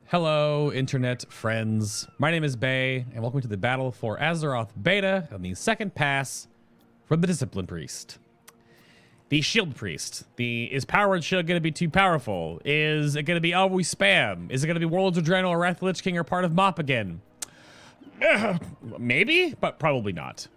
Hello, internet friends. My name is Bay, and welcome to the battle for Azeroth Beta on the second pass for the Discipline Priest. The Shield Priest. Is Power Word Shield going to be too powerful? Is it going to be always spam? Is it going to be Warlords of Draenor or Wrath of the Lich King or part of MOP again? Maybe, but probably not.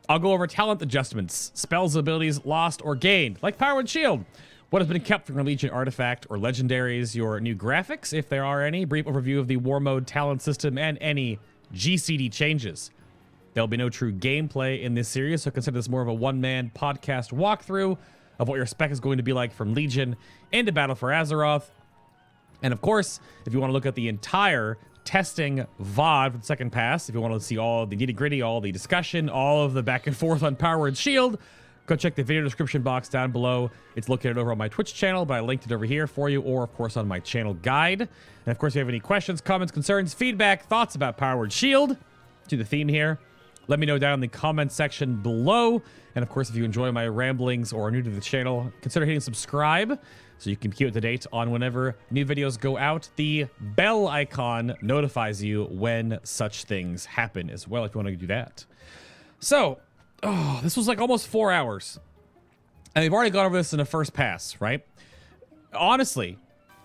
I'll go over talent adjustments, spells, abilities lost or gained, like Power Word Shield. What has been kept from your Legion artifact or legendaries, your new graphics, if there are any, brief overview of the war mode talent system, and any GCD changes. There'll be no true gameplay in this series, so consider this more of a one-man podcast walkthrough of what your spec is going to be like from Legion into Battle for Azeroth. And of course, if you want to look at the entire testing VOD for the second pass, if you want to see all the nitty-gritty, all the discussion, all of the back and forth on Power Word Shield, go check the video description box down below. It's located over on my Twitch channel, but I linked it over here for you, or of course on my channel guide. And of course, if you have any questions, comments, concerns, feedback, thoughts about Power Word Shield, to the theme here, let me know down in the comments section below. And of course, if you enjoy my ramblings or are new to the channel, consider hitting subscribe so you can keep up to date on whenever new videos go out. The bell icon notifies you when such things happen as well, if you want to do that. So, this was like almost 4 hours. And we've already gone over this in the first pass, right? Honestly,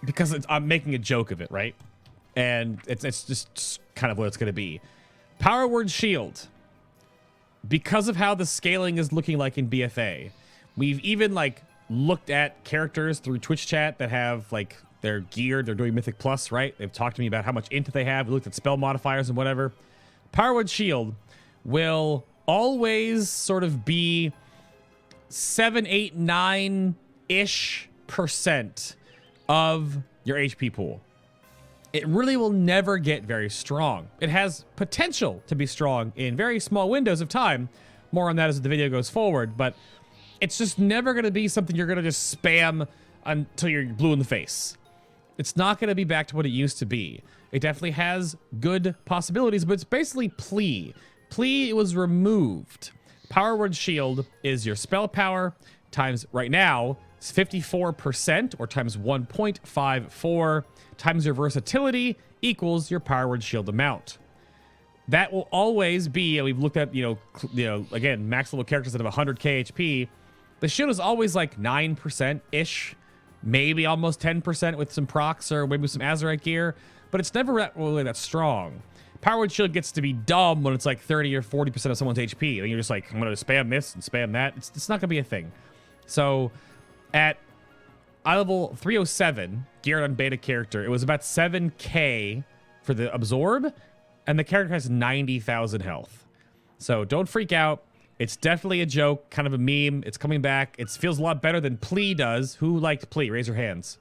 because I'm making a joke of it, right? And it's just kind of what it's going to be. Power Word Shield. Because of how the scaling is looking like in BFA, we've even like looked at characters through Twitch chat that have like they're geared, they're doing Mythic Plus, right? They've talked to me about how much int they have. We looked at spell modifiers and whatever. Power Word Shield will always sort of be 7, 8, 9-ish% of your HP pool. It really will never get very strong. It has potential to be strong in very small windows of time. More on that as the video goes forward, but it's just never going to be something you're going to just spam until you're blue in the face. It's not going to be back to what it used to be. It definitely has good possibilities, but it's basically plea. Plea was removed. Power Word Shield is your spell power times, right now, it's 54%, or times 1.54, times your versatility equals your Power Word Shield amount. That will always be, and we've looked at, again, max level characters that have 100k HP. The shield is always like 9%-ish, maybe almost 10% with some procs or maybe some Azerite gear, but it's never really that strong. Power Word Shield gets to be dumb when it's like 30 or 40% of someone's HP. And you're just like, I'm going to spam this and spam that. It's not going to be a thing. So at eye level 307, geared on beta character, it was about 7k for the absorb, and the character has 90,000 health. So don't freak out. It's definitely a joke, kind of a meme. It's coming back. It feels a lot better than Plea does. Who liked Plea? Raise your hands.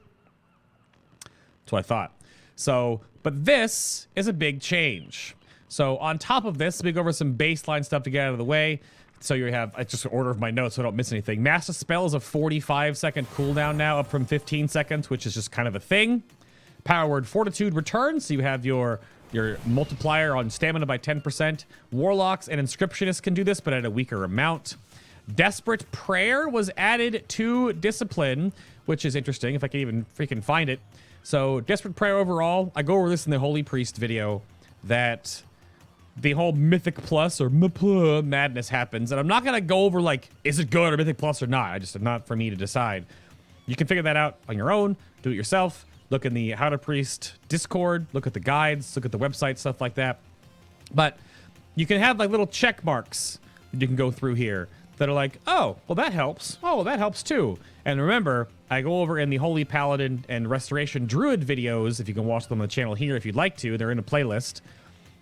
That's what I thought. So, but this is a big change. So on top of this, let me go over some baseline stuff to get out of the way. So you have, I just order of my notes so I don't miss anything. Master Spell is a 45-second cooldown now, up from 15 seconds, which is just kind of a thing. Power Word Fortitude returns, so you have your multiplier on stamina by 10%. Warlocks and Inscriptionists can do this, but at a weaker amount. Desperate Prayer was added to Discipline, which is interesting, if I can even freaking find it. So, Desperate Prayer overall, I go over this in the Holy Priest video, that the whole Mythic Plus or Miapow madness happens, and I'm not going to go over, like, is it good or Mythic Plus or not? I just, not for me to decide. You can figure that out on your own, do it yourself, look in the How to Priest Discord, look at the guides, look at the website, stuff like that. But you can have, like, little check marks that you can go through here that are like, oh, well, that helps. Oh, well, that helps too. And remember, I go over in the Holy Paladin and Restoration Druid videos, if you can watch them on the channel here if you'd like to, they're in a playlist,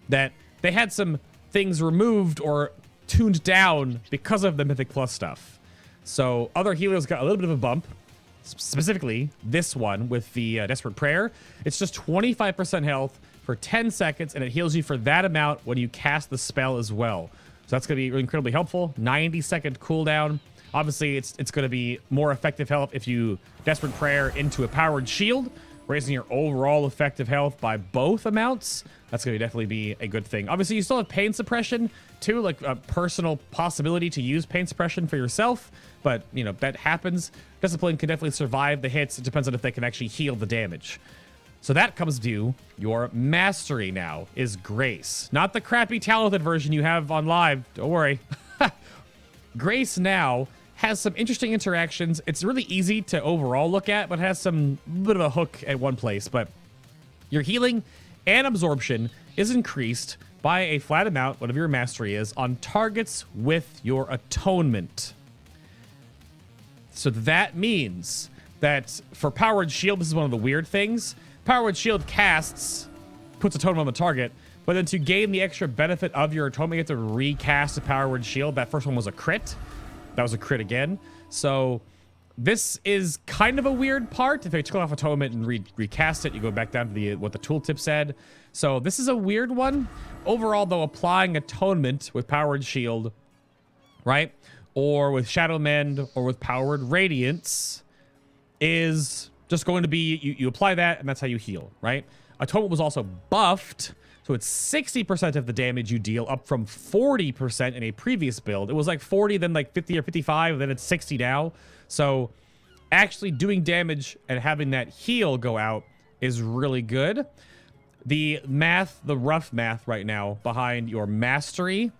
that they had some things removed or tuned down because of the Mythic Plus stuff. So other healers got a little bit of a bump, specifically this one with the Desperate Prayer. It's just 25% health for 10 seconds, and it heals you for that amount when you cast the spell as well. So that's going to be incredibly helpful. 90-second cooldown. Obviously, it's going to be more effective health if you Desperate Prayer into a Power Word Shield, raising your overall effective health by both amounts. That's going to definitely be a good thing. Obviously, you still have Pain Suppression, too, like a personal possibility to use Pain Suppression for yourself. But, you know, that happens. Discipline can definitely survive the hits. It depends on if they can actually heal the damage. So that comes to your mastery now is Grace. Not the crappy talented version you have on live. Don't worry. Grace now has some interesting interactions. It's really easy to overall look at, but has some bit of a hook at one place. But your healing and absorption is increased by a flat amount, whatever your mastery is, on targets with your atonement. So that means that for Powered Shield, this is one of the weird things. Powered Shield casts, puts atonement on the target, but then to gain the extra benefit of your atonement, you have to recast a Powered Shield. That first one was a crit. That was a crit again. So this is kind of a weird part. If you took off atonement and recast it, you go back down to what the tooltip said. So this is a weird one. Overall, though, applying atonement with Powered Shield, right, or with Shadow Mend, or with Powered Radiance, is just going to be, you apply that, and that's how you heal, right? Atonement was also buffed, so it's 60% of the damage you deal, up from 40% in a previous build. It was like 40, then like 50 or 55, then it's 60 now. So actually doing damage and having that heal go out is really good. The math, the rough math right now behind your mastery,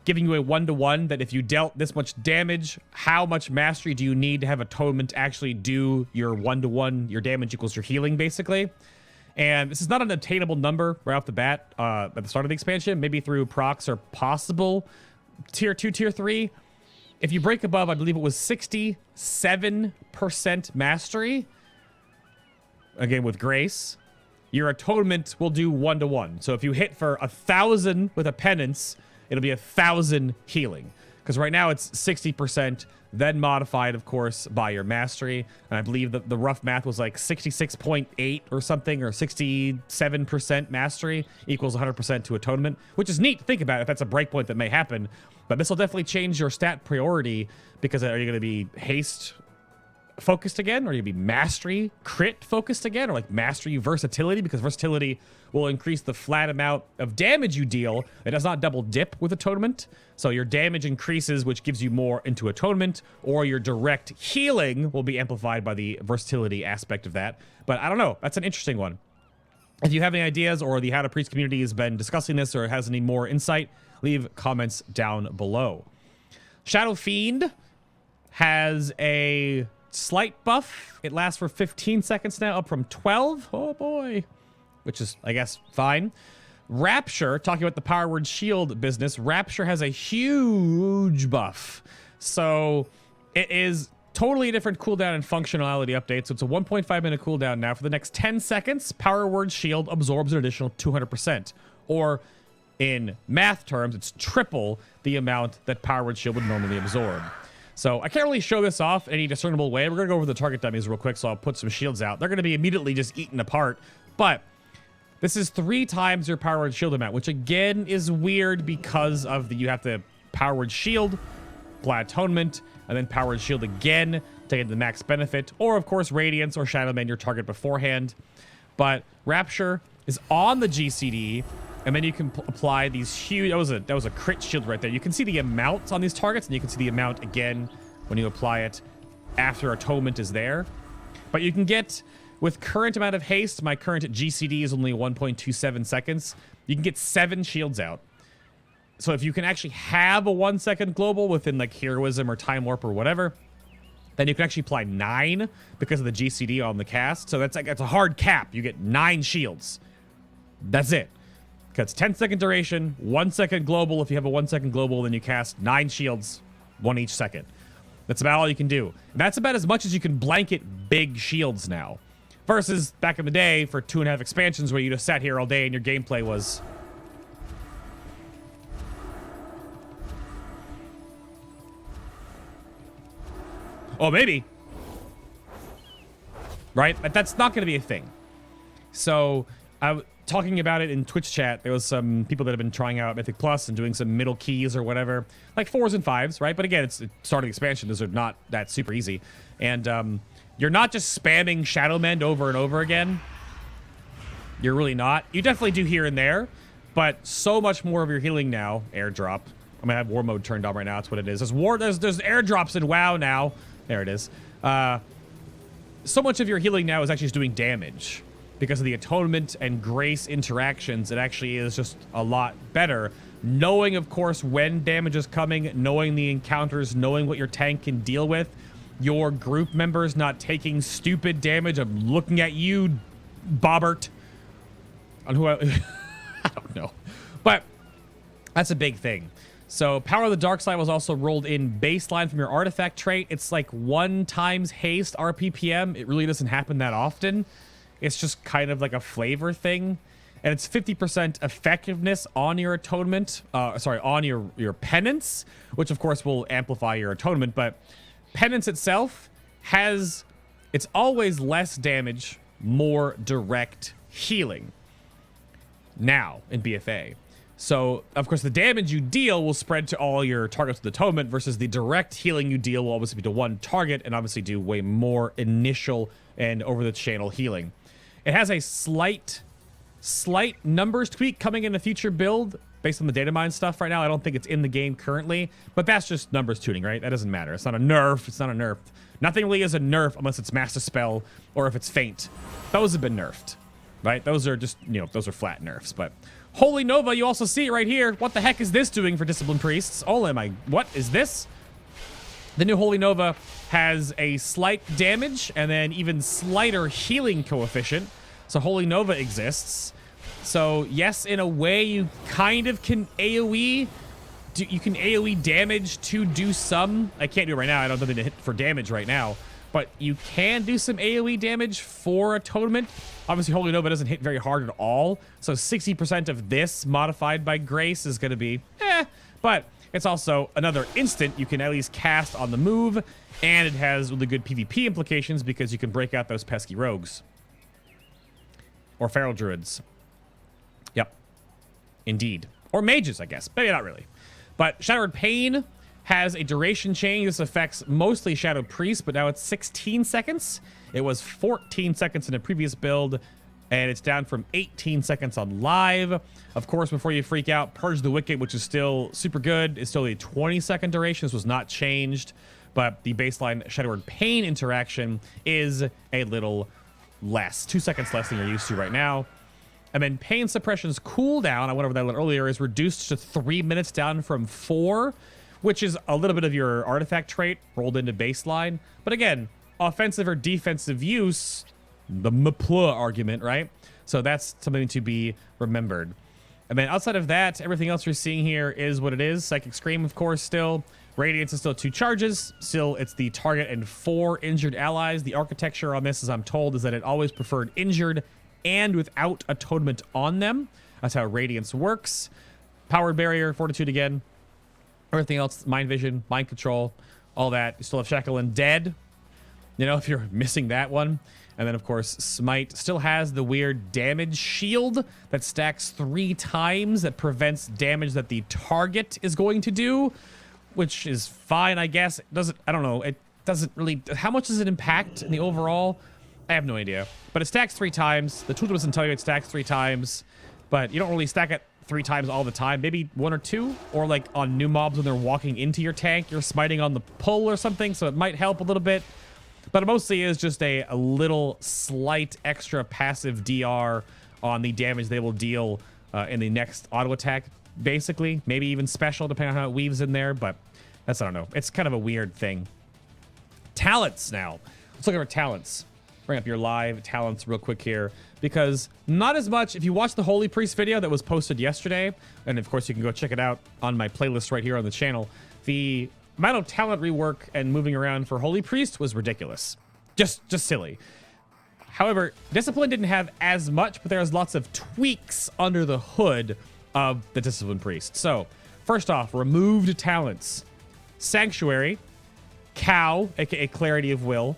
giving you a 1-to-1 that if you dealt this much damage, how much mastery do you need to have atonement actually do your 1-to-1, your damage equals your healing, basically. And this is not an obtainable number right off the bat at the start of the expansion, maybe through procs or possible tier 2, tier 3. If you break above, I believe it was 67% mastery, again with Grace, your atonement will do 1-to-1. So if you hit for 1,000 with a penance, it'll be 1,000 healing. Because right now it's 60%, then modified, of course, by your mastery. And I believe that the rough math was like 66.8 or something, or 67% mastery equals 100% to atonement, which is neat to think about if that's a breakpoint that may happen. But this will definitely change your stat priority, because are you going to be haste focused again, or you be mastery crit focused again, or like mastery versatility, because versatility will increase the flat amount of damage you deal. It does not double dip with atonement, so your damage increases, which gives you more into atonement, or your direct healing will be amplified by the versatility aspect of that. But I don't know, that's an interesting one. If you have any ideas, or the How to Priest community has been discussing this or has any more insight, leave comments down below. Shadow Fiend has a slight buff. It lasts for 15 seconds now, up from 12. Oh boy. Which is, I guess, fine. Rapture, talking about the Powered Shield business, Rapture has a huge buff. So it is totally a different cooldown and functionality update. So it's a 1.5 minute cooldown now. For the next 10 seconds, Powered Shield absorbs an additional 200%. Or in math terms, it's triple the amount that Powered Shield would normally absorb. So I can't really show this off in any discernible way. We're going to go over the target dummies real quick, so I'll put some shields out. They're going to be immediately just eaten apart. But this is 3 times your Powered Shield amount, which again is weird because of the you have to Powered Shield, apply Atonement, and then Powered Shield again to get the max benefit. Or, of course, Radiance or Shadow Man your target beforehand. But Rapture is on the GCD, and then you can apply these huge... That was a crit shield right there. You can see the amount on these targets, and you can see the amount again when you apply it after Atonement is there. But you can get, with current amount of haste, my current GCD is only 1.27 seconds. You can get 7 shields out. So if you can actually have a 1-second global within like Heroism or Time Warp or whatever, then you can actually apply 9 because of the GCD on the cast. So that's a hard cap. You get 9 shields. That's it. Because 10-second duration, 1-second global. If you have a 1-second global, then you cast 9 shields, 1 each second. That's about all you can do. And that's about as much as you can blanket big shields now. Versus back in the day for 2.5 expansions where you just sat here all day and your gameplay was... Oh, maybe. Right? But that's not going to be a thing. So, talking about it in Twitch chat, there was some people that have been trying out Mythic Plus and doing some middle keys or whatever. Like 4s and 5s, right? But again, it's starting expansion. Those are not that super easy. And you're not just spamming Shadow Mend over and over again. You're really not. You definitely do here and there. But so much more of your healing now. Airdrop. I'm going to have war mode turned on right now. That's what it is. There's airdrops in WoW now. There it is. So much of your healing now is actually just doing damage. because of the atonement and grace interactions, it actually is just a lot better. Knowing, of course, when damage is coming, knowing the encounters, knowing what your tank can deal with, your group members not taking stupid damage. I'm looking at you, Bobbert. On who I don't know. But that's a big thing. So Power of the Dark Side was also rolled in baseline from your artifact trait. It's like 1 times haste RPPM. It really doesn't happen that often. It's just kind of like a flavor thing. And it's 50% effectiveness on your atonement. On your penance, which of course will amplify your atonement. But penance itself it's always less damage, more direct healing. Now in BFA. So, of course, the damage you deal will spread to all your targets with atonement versus the direct healing you deal will obviously be to one target and obviously do way more initial and over-the-channel healing. It has a slight numbers tweak coming in a future build based on the data mine stuff right now. I don't think it's in the game currently, but that's just numbers tuning, right? That doesn't matter. It's not a nerf. It's not a nerf. Nothing really is a nerf unless it's Master Spell or if it's Feint. Those have been nerfed, right? Those are just, those are flat nerfs, but... Holy Nova, you also see it right here. What the heck is this doing for Disciplined Priests? What is this? The new Holy Nova has a slight damage and then even slighter healing coefficient. So Holy Nova exists. So yes, in a way, you kind of can AoE. You can AoE damage to do some. I can't do it right now. I don't have anything to hit for damage right now. But you can do some AoE damage for Atonement. Obviously, Holy Nova doesn't hit very hard at all. So 60% of this modified by Grace is going to be but it's also another instant you can at least cast on the move. And it has really good PvP implications because you can break out those pesky rogues. Or Feral Druids. Yep. Indeed. Or mages, I guess. Maybe not really. But Shadowed Pain has a duration change. This affects mostly Shadow Priest, but now it's 16 seconds. It was 14 seconds in a previous build, and it's down from 18 seconds on live. Of course, before you freak out, Purge the Wicked, which is still super good. It's still a 20-second duration. This was not changed, but the baseline Shadowed Pain interaction is a little less. 2 seconds less than you're used to right now. And then Pain Suppression's cooldown, I went over that a little earlier, is reduced to 3 minutes down from 4, which is a little bit of your artifact trait rolled into baseline. But again, offensive or defensive use, the Miapow argument, right? So that's something to be remembered. And then outside of that, everything else you're seeing here is what it is. Psychic Scream, of course, still. Radiance is still 2 charges. Still, it's the target and 4 injured allies. The architecture on this, as I'm told, is that it always preferred injured and without atonement on them. That's how Radiance works. Powered Barrier, Fortitude again. Everything else, Mind Vision, Mind Control, all that. You still have Shackle and Dead, if you're missing that one. And then, of course, Smite still has the weird damage shield that stacks 3 times that prevents damage that the target is going to do, which is fine, I guess. I don't know. It doesn't really... How much does it impact in the overall? I have no idea. But it stacks 3 times. The tool doesn't tell you it stacks 3 times, but you don't really stack it 3 times all the time, maybe 1 or 2, or like on new mobs when they're walking into your tank, you're smiting on the pull or something, so it might help a little bit. But it mostly is just a little slight extra passive DR on the damage they will deal in the next auto attack, basically. Maybe even special, depending on how it weaves in there, but that's, I don't know. It's kind of a weird thing. Talents now. Let's look at our talents. Bring up your live talents real quick here, because not as much. If you watch the Holy Priest video that was posted yesterday, and of course you can go check it out on my playlist right here on the channel, the amount of talent rework and moving around for Holy Priest was ridiculous. Just silly. However, Discipline didn't have as much, but there's lots of tweaks under the hood of the Discipline Priest. So, first off, removed talents. Sanctuary, Cow, aka Clarity of Will,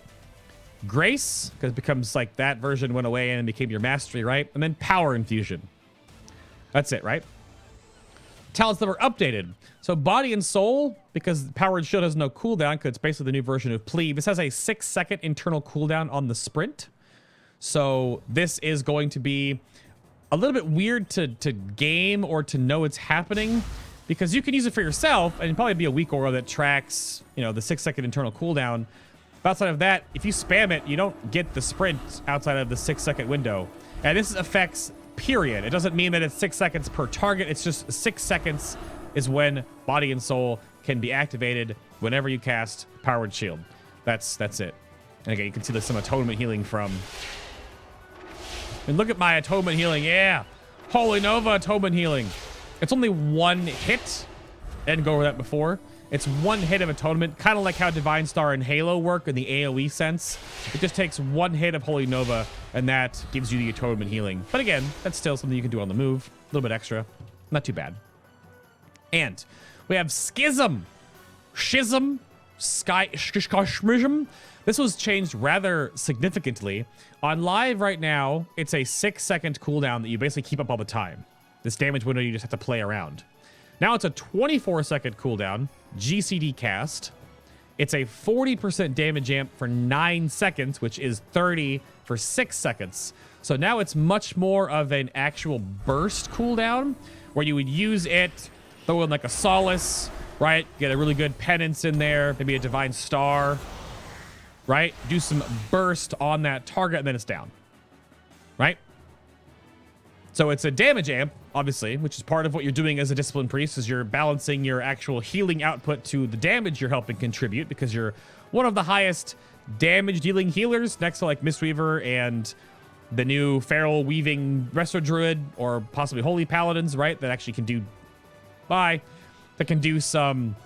Grace, because it becomes like that version went away and became your mastery, right? And then Power Infusion. That's it, right? Talents that were updated. So Body and Soul, because Power and Shield has no cooldown, because it's basically the new version of Plea. This has a 6-second internal cooldown on the sprint. So this is going to be a little bit weird to game or to know it's happening, because you can use it for yourself and it'd probably be a weak aura that tracks, the 6-second internal cooldown. But outside of that, if you spam it, you don't get the sprint outside of the 6-second window. And this affects period. It doesn't mean that it's 6 seconds per target. It's just 6 seconds is when Body and Soul can be activated whenever you cast Powered Shield. That's it. And again, you can see there's some atonement healing from... And look at my atonement healing. Yeah. Holy Nova atonement healing. It's only one hit. I didn't go over that before. It's one hit of atonement, kind of like how Divine Star and Halo work in the AoE sense. It just takes one hit of Holy Nova, and that gives you the atonement healing. But again, that's still something you can do on the move. A little bit extra. Not too bad. And we have Schism. Schism. Schism. This was changed rather significantly. On live right now, it's a 6-second cooldown that you basically keep up all the time. This damage window you just have to play around. Now it's a 24-second cooldown, GCD cast. It's a 40% damage amp for 9 seconds, which is 30 for 6 seconds. So now it's much more of an actual burst cooldown, where you would use it, throw in like a Solace, right? Get a really good penance in there, maybe a Divine Star, right? Do some burst on that target, and then it's down, right? So it's a damage amp, obviously, which is part of what you're doing as a Discipline Priest, is you're balancing your actual healing output to the damage you're helping contribute, because you're one of the highest damage dealing healers next to like Mistweaver and the new Feral Weaving Resto Druid, or possibly Holy Paladins, right? That actually can do, that can do some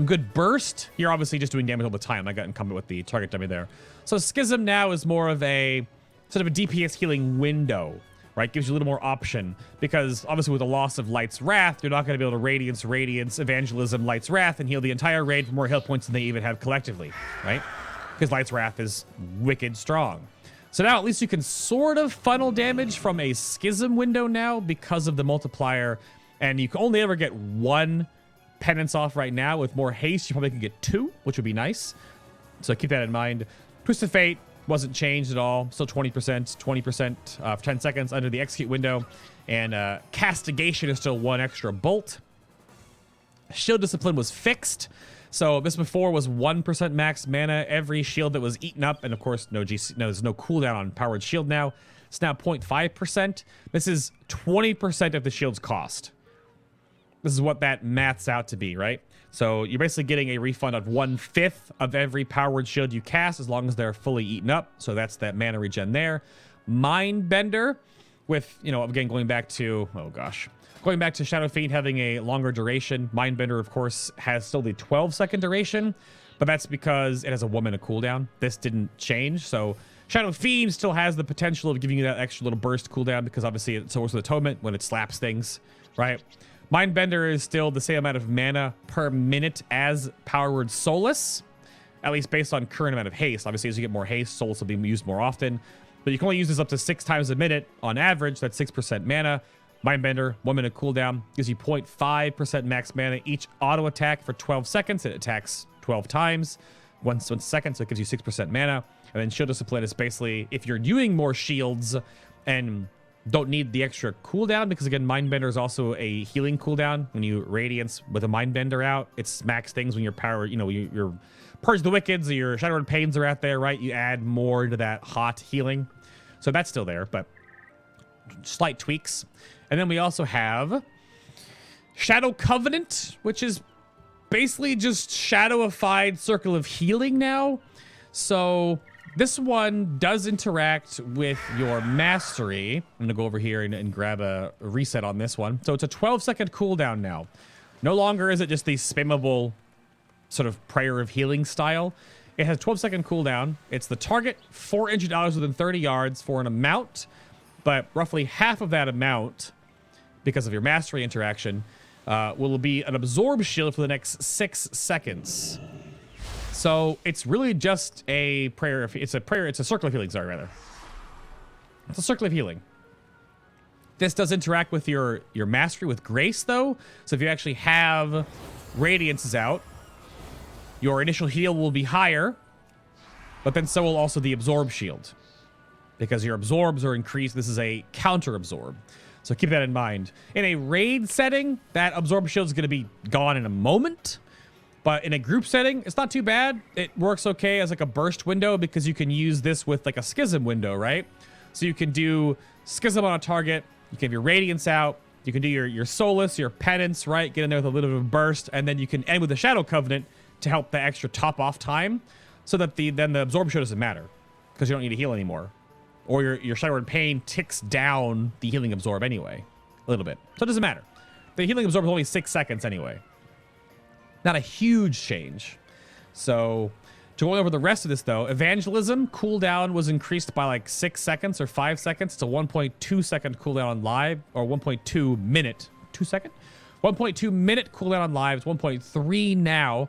good burst. You're obviously just doing damage all the time. I got incumbent with the target dummy there. So Schism now is more of a sort of a DPS healing window, right? Gives you a little more option, because obviously with the loss of Light's Wrath, you're not going to be able to Radiance, Evangelism, Light's Wrath, and heal the entire raid for more health points than they even have collectively, right? Because Light's Wrath is wicked strong. So now at least you can sort of funnel damage from a Schism window now because of the multiplier, and you can only ever get one penance off right now. With more haste, you probably can get 2, which would be nice. So keep that in mind. Twisted Fate wasn't changed at all. Still 20% for 10 seconds under the execute window. And Castigation is still 1 extra bolt. Shield Discipline was fixed. So this before was 1% max mana every shield that was eaten up. And of course, there's no cooldown on Powered Shield now. It's now 0.5%. This is 20% of the shield's cost. This is what that maths out to be, right? So you're basically getting a refund of 1/5 of every Powered Shield you cast, as long as they're fully eaten up. So that's that mana regen there. Mindbender, with, again, going back to Shadow Fiend having a longer duration. Mindbender, of course, has still the 12-second duration, but that's because it has a 1 minute cooldown. This didn't change, so Shadow Fiend still has the potential of giving you that extra little burst cooldown, because obviously it's Source of Atonement when it slaps things, right? Mindbender is still the same amount of mana per minute as Powered Solace, at least based on current amount of haste. Obviously, as you get more haste, Solace will be used more often, but you can only use this up to 6 times a minute on average. That's 6% mana. Mindbender, 1 minute cooldown, gives you 0.5% max mana each auto attack for 12 seconds. It attacks 12 times, once a second, so it gives you 6% mana. And then Shield Discipline is basically if you're doing more shields and don't need the extra cooldown, because again, Mindbender is also a healing cooldown. When you Radiance with a Mindbender out, it smacks things when your power, your Purge the Wickeds or your Shadowrun Pains are out there, right? You add more to that hot healing. So that's still there, but slight tweaks. And then we also have Shadow Covenant, which is basically just Shadowified Circle of Healing now. So this one does interact with your mastery. I'm going to go over here and grab a reset on this one. So it's a 12-second cooldown now. No longer is it just the spammable sort of Prayer of Healing style. It has a 12-second cooldown. It's the target 4 injured allies within 30 yards for an amount, but roughly half of that amount, because of your mastery interaction, will be an absorb shield for the next 6 seconds. So it's really just a prayer. It's a circle of healing, It's a circle of healing. This does interact with your mastery with grace, though. So if you actually have Radiances out, your initial heal will be higher, but then so will also the absorb shield, because your absorbs are increased. This is a counter absorb. So keep that in mind. In a raid setting, that absorb shield is going to be gone in a moment. But in a group setting, it's not too bad. It works okay as like a burst window because you can use this with like a schism window, right? So you can do schism on a target. You can have your radiance out. You can do your solace, your penance, right? Get in there with a little bit of a burst, and then you can end with the shadow covenant to help the extra top off time, so that then the absorb show doesn't matter because you don't need to heal anymore, or your shadow word pain ticks down the healing absorb anyway, a little bit. So it doesn't matter. The healing absorb is only 6 seconds anyway. Not a huge change. So to go over the rest of this though, evangelism cooldown was increased by like 6 seconds or 5 seconds to 1.2 second cooldown on live, or 1.2 minute, 2 second? 1.2 minute cooldown on live. It's 1.3 now.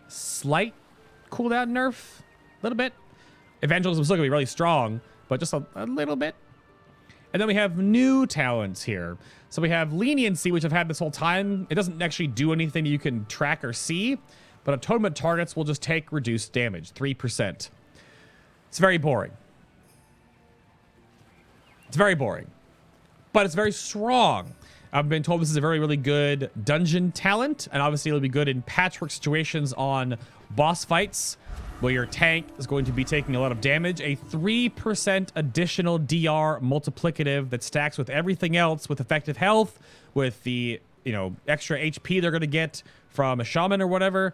Slight cooldown nerf, a little bit. Evangelism is still gonna be really strong, but just a little bit. And then we have new talents here. So we have leniency, which I've had this whole time. It doesn't actually do anything you can track or see, but atonement targets will just take reduced damage, 3%. It's very boring. It's very boring, but it's very strong. I've been told this is a very, really good dungeon talent, and obviously it'll be good in patchwork situations on boss fights where your tank is going to be taking a lot of damage. A 3% additional DR multiplicative that stacks with everything else, with effective health, with the, you know, extra HP they're going to get from a shaman or whatever.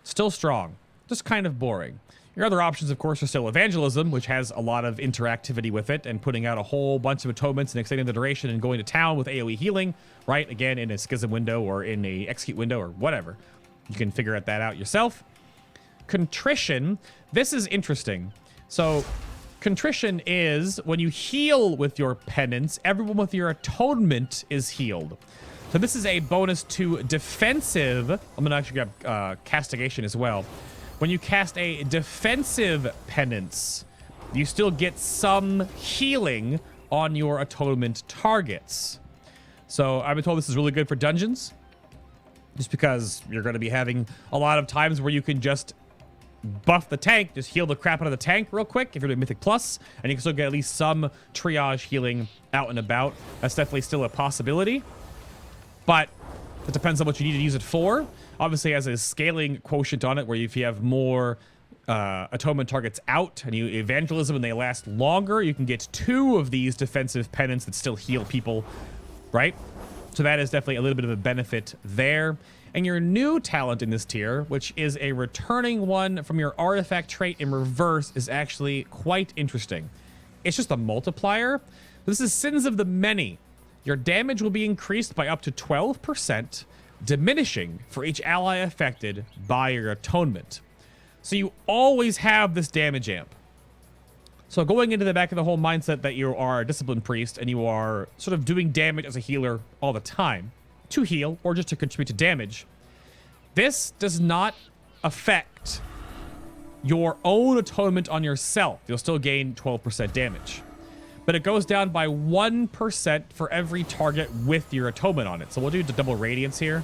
Still strong, just kind of boring. Your other options, of course, are still evangelism, which has a lot of interactivity with it, and putting out a whole bunch of atonements and extending the duration and going to town with AoE healing, right? Again, in a schism window or in a execute window or whatever. You can figure that out yourself. Contrition, this is interesting. So contrition is when you heal with your penance, everyone with your atonement is healed. So this is a bonus to defensive. I'm gonna actually grab castigation as well. When you cast a defensive penance, you still get some healing on your atonement targets. So I've been told this is really good for dungeons, just because you're going to be having a lot of times where you can just buff the tank, just heal the crap out of the tank real quick if you're doing Mythic Plus, and you can still get at least some triage healing out and about. That's definitely still a possibility, but it depends on what you need to use it for. Obviously, it has a scaling quotient on it, where if you have more atonement targets out and you evangelism and they last longer, you can get 2 of these defensive penance that still heal people, right? So that is definitely a little bit of a benefit there. And your new talent in this tier, which is a returning one from your artifact trait in reverse, is actually quite interesting. It's just a multiplier. This is Sins of the Many. Your damage will be increased by up to 12%, diminishing for each ally affected by your atonement. So you always have this damage amp. So going into the back of the whole mindset that you are a disciplined priest and you are sort of doing damage as a healer all the time, to heal or just to contribute to damage, this does not affect your own atonement on yourself. You'll still gain 12% damage, but it goes down by 1% for every target with your atonement on it. So we'll do the double radiance here.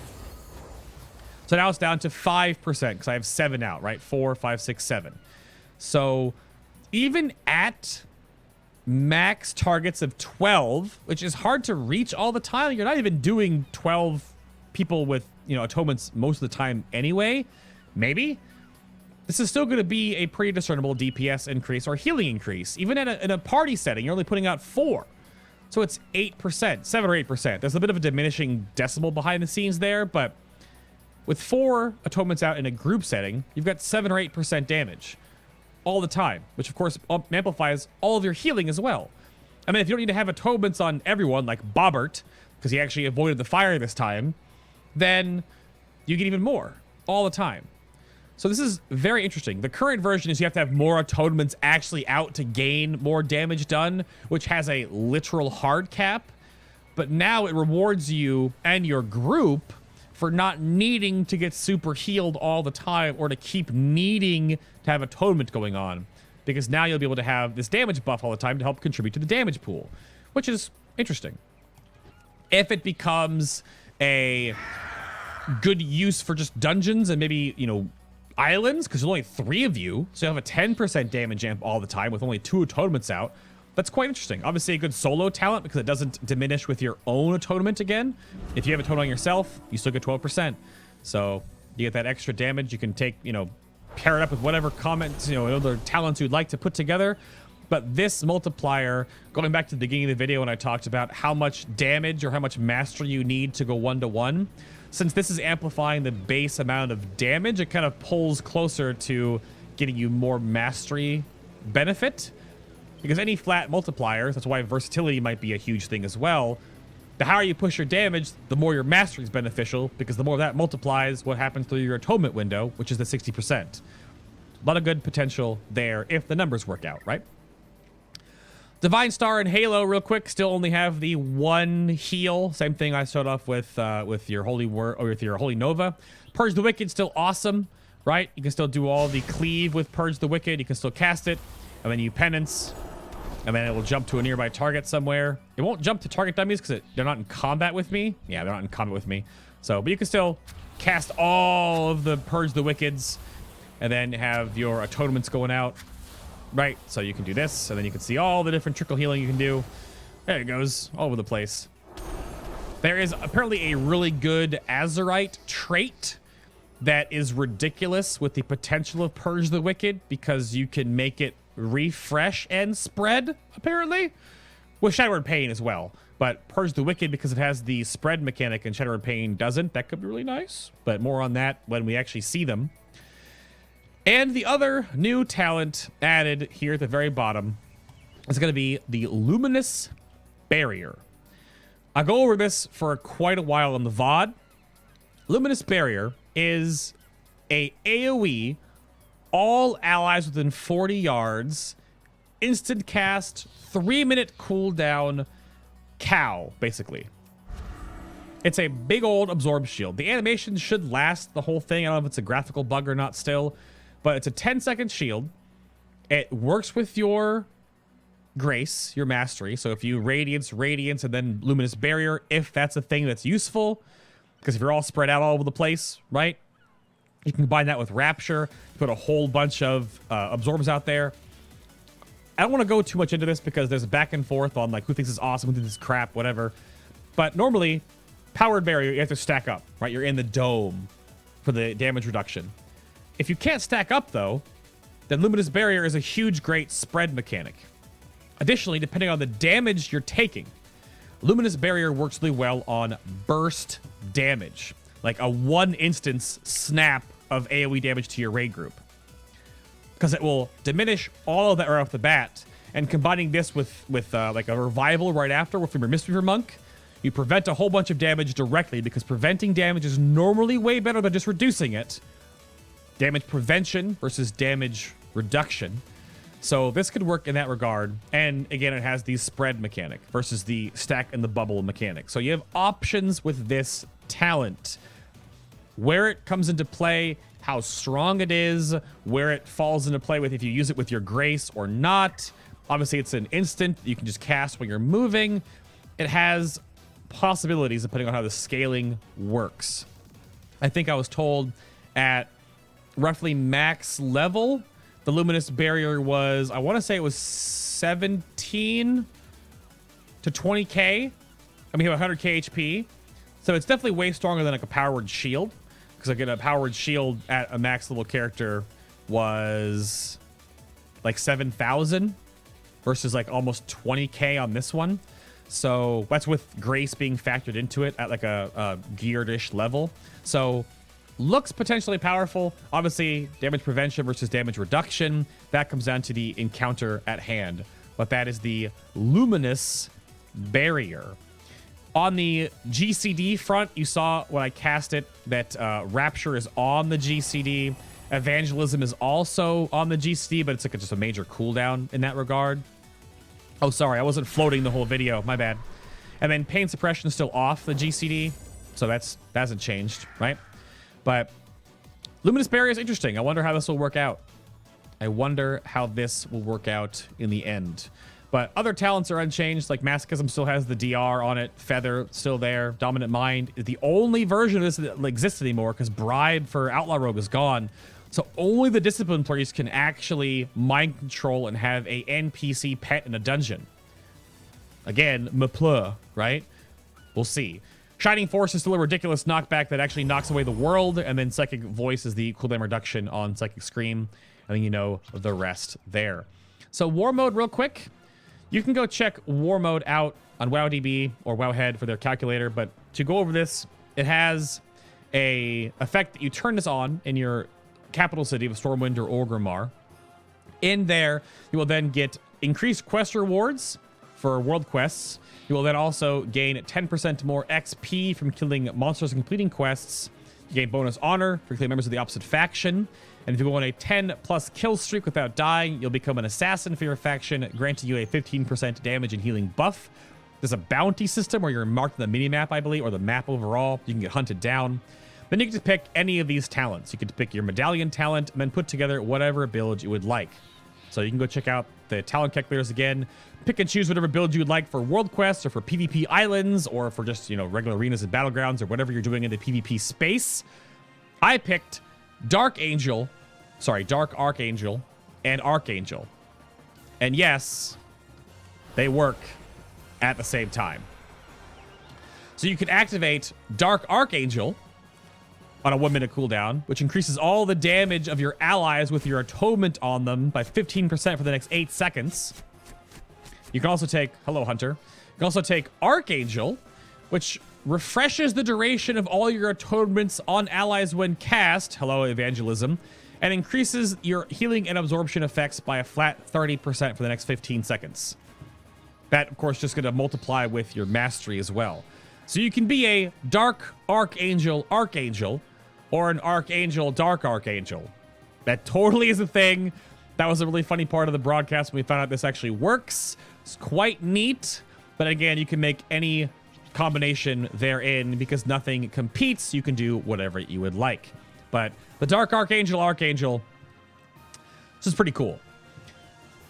So now it's down to 5% because I have 7 out, right? 4, 5, 6, 7. So even at max targets of 12, which is hard to reach all the time, you're not even doing 12 people with, you know, atonements most of the time anyway. Maybe this is still going to be a pretty discernible DPS increase or healing increase. Even in a party setting, you're only putting out 4, so it's 8%, 7 or 8%. There's a bit of a diminishing decimal behind the scenes there, but with 4 atonements out in a group setting, you've got 7 or 8% damage all the time, which of course amplifies all of your healing as well. I mean, if you don't need to have atonements on everyone like Bobbert, because he actually avoided the fire this time, then you get even more all the time. So this is very interesting. The current version is you have to have more atonements actually out to gain more damage done, which has a literal hard cap. But now it rewards you and your group for not needing to get super healed all the time or to keep needing to have atonement going on, because now you'll be able to have this damage buff all the time to help contribute to the damage pool, which is interesting. If it becomes a good use for just dungeons and maybe, you know, islands, because there's only 3 of you, so you have a 10% damage amp all the time with only 2 atonements out, that's quite interesting. Obviously a good solo talent because it doesn't diminish with your own atonement again. If you have atonement on yourself, you still get 12%. So You get that extra damage. You can take, you know, pair it up with whatever comments, you know, other talents you'd like to put together. But this multiplier, going back to the beginning of the video when I talked about how much damage or how much mastery you need to go 1-to-1, since this is amplifying the base amount of damage, it kind of pulls closer to getting you more mastery benefit. Because any flat multipliers, that's why versatility might be a huge thing as well. The higher you push your damage, the more your mastery is beneficial, because the more that multiplies what happens through your atonement window, which is the 60%. A lot of good potential there if the numbers work out, right? Divine Star and Halo, real quick, still only have the one heal. Same thing I showed off with your Holy Word or with your Holy Nova. Purge the Wicked, still awesome, right? You can still do all the cleave with Purge the Wicked. You can still cast it, and then you penance, and then it will jump to a nearby target somewhere. It won't jump to target dummies because they're not in combat with me. Yeah, they're not in combat with me. So, but you can still cast all of the Purge the Wickeds, and then have your atonements going out. Right, so you can do this, and then you can see all the different trickle healing you can do. There it goes, all over the place. There is apparently a really good Azeroth trait that is ridiculous with the potential of Purge the Wicked, because you can make it refresh and spread, apparently. With Shadowward Pain as well. But Purge the Wicked, because it has the spread mechanic and Shadowward Pain doesn't, that could be really nice. But more on that when we actually see them. And the other new talent added here at the very bottom is going to be the Luminous Barrier. I'll go over this for quite a while on the VOD. Luminous Barrier is a AoE, all allies within 40 yards, instant cast, 3-minute cooldown, cow, basically. It's a big old absorb shield. The animation should last the whole thing. I don't know if it's a graphical bug or not still. But it's a 10-second shield. It works with your grace, your mastery. So if you radiance, and then luminous barrier, if that's a thing that's useful. Because if you're all spread out all over the place, right? You can combine that with Rapture. Put a whole bunch of absorbs out there. I don't want to go too much into this because there's a back and forth on like who thinks it's awesome, who thinks it's crap, whatever. But normally, powered barrier, you have to stack up, right? You're in the dome for the damage reduction. If you can't stack up, though, then Luminous Barrier is a huge, great spread mechanic. Additionally, depending on the damage you're taking, Luminous Barrier works really well on burst damage, like a one-instance snap of AoE damage to your raid group. Because it will diminish all of that right off the bat, and combining this with like a revival right after from your Mistweaver Monk, you prevent a whole bunch of damage directly, because preventing damage is normally way better than just reducing it. Damage prevention versus damage reduction. So this could work in that regard. And again, it has the spread mechanic versus the stack and the bubble mechanic. So you have options with this talent. Where it comes into play, how strong it is, where it falls into play with if you use it with your grace or not. Obviously, it's an instant. You can just cast when you're moving. It has possibilities depending on how the scaling works. I think I was told at roughly max level, the Luminous Barrier was, I want to say it was 17 to 20k. I mean, 100k HP. So it's definitely way stronger than like a powered shield. Because like a powered shield at a max level character was like 7,000 versus like almost 20k on this one. So that's with Grace being factored into it at like a geared-ish level. So looks potentially powerful. Obviously, damage prevention versus damage reduction. That comes down to the encounter at hand. But that is the Luminous Barrier. On the GCD front, you saw when I cast it that Rapture is on the GCD. Evangelism is also on the GCD, but it's like just a major cooldown in that regard. Oh, sorry, I wasn't floating the whole video. My bad. And then Pain Suppression is still off the GCD, so that hasn't changed, right? But Luminous Barrier is interesting. I wonder how this will work out. I wonder how this will work out in the end. But other talents are unchanged. Like Masochism still has the DR on it. Feather still there. Dominant Mind is the only version of this that exists anymore because Bribe for Outlaw Rogue is gone. So only the Discipline players can actually mind control and have a NPC pet in a dungeon. Again, Miapow, right? We'll see. Shining Force is still a ridiculous knockback that actually knocks away the world, and then Psychic Voice is the cooldown reduction on Psychic Scream, and then you know the rest there. So War Mode real quick. You can go check War Mode out on WoWDB or Wowhead for their calculator, but to go over this, it has a effect that you turn this on in your capital city of Stormwind or Orgrimmar. In there, you will then get increased quest rewards for world quests. You will then also gain 10% more XP from killing monsters and completing quests. You gain bonus honor for killing members of the opposite faction. And if you go on a 10+ kill streak without dying, you'll become an assassin for your faction, granting you a 15% damage and healing buff. There's a bounty system where you're marked on the mini-map, I believe, or the map overall. You can get hunted down. Then you get to pick any of these talents. You get to pick your medallion talent and then put together whatever build you would like. So you can go check out the talent calculators again. Pick and choose whatever build you would like for world quests or for PvP islands or for just, you know, regular arenas and battlegrounds or whatever you're doing in the PvP space. I picked Dark Archangel, and Archangel. And yes, they work at the same time. So you can activate Dark Archangel on a 1-minute cooldown, which increases all the damage of your allies with your atonement on them by 15% for the next 8 seconds. You can also take, hello Hunter, you can also take Archangel, which refreshes the duration of all your atonements on allies when cast, hello Evangelism, and increases your healing and absorption effects by a flat 30% for the next 15 seconds. That, of course, just going to multiply with your mastery as well. So you can be a Dark Archangel, or an Archangel, Dark Archangel. That totally is a thing. That was a really funny part of the broadcast when we found out this actually works. It's quite neat. But again, you can make any combination therein because nothing competes. You can do whatever you would like. But the Dark Archangel, this is pretty cool.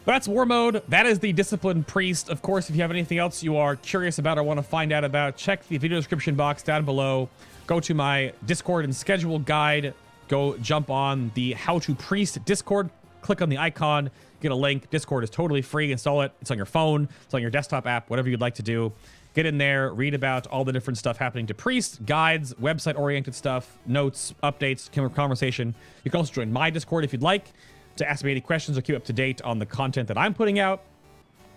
But that's War Mode. That is the Disciplined Priest. Of course, if you have anything else you are curious about or want to find out about, check the video description box down below. Go to my Discord and schedule guide. Go jump on the How to Priest Discord. Click on the icon. Get a link. Discord is totally free. Install it. It's on your phone. It's on your desktop app. Whatever you'd like to do. Get in there. Read about all the different stuff happening to priests, guides, website-oriented stuff, notes, updates, conversation. You can also join my Discord if you'd like to ask me any questions or keep up to date on the content that I'm putting out.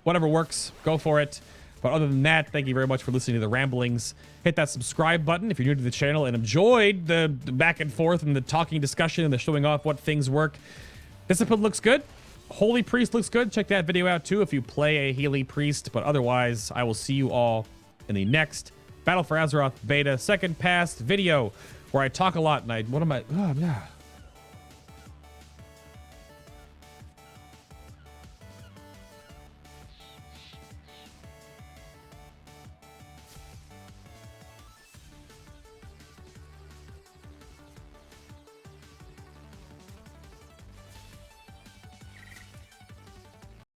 Whatever works, go for it. But other than that, thank you very much for listening to the ramblings. Hit that subscribe button if you're new to the channel and enjoyed the back and forth and the talking discussion and the showing off what things work. Discipline looks good. Holy Priest looks good. Check that video out too if you play a Healy Priest. But otherwise, I will see you all in the next Battle for Azeroth Beta Second Pass video where I talk a lot and oh, yeah.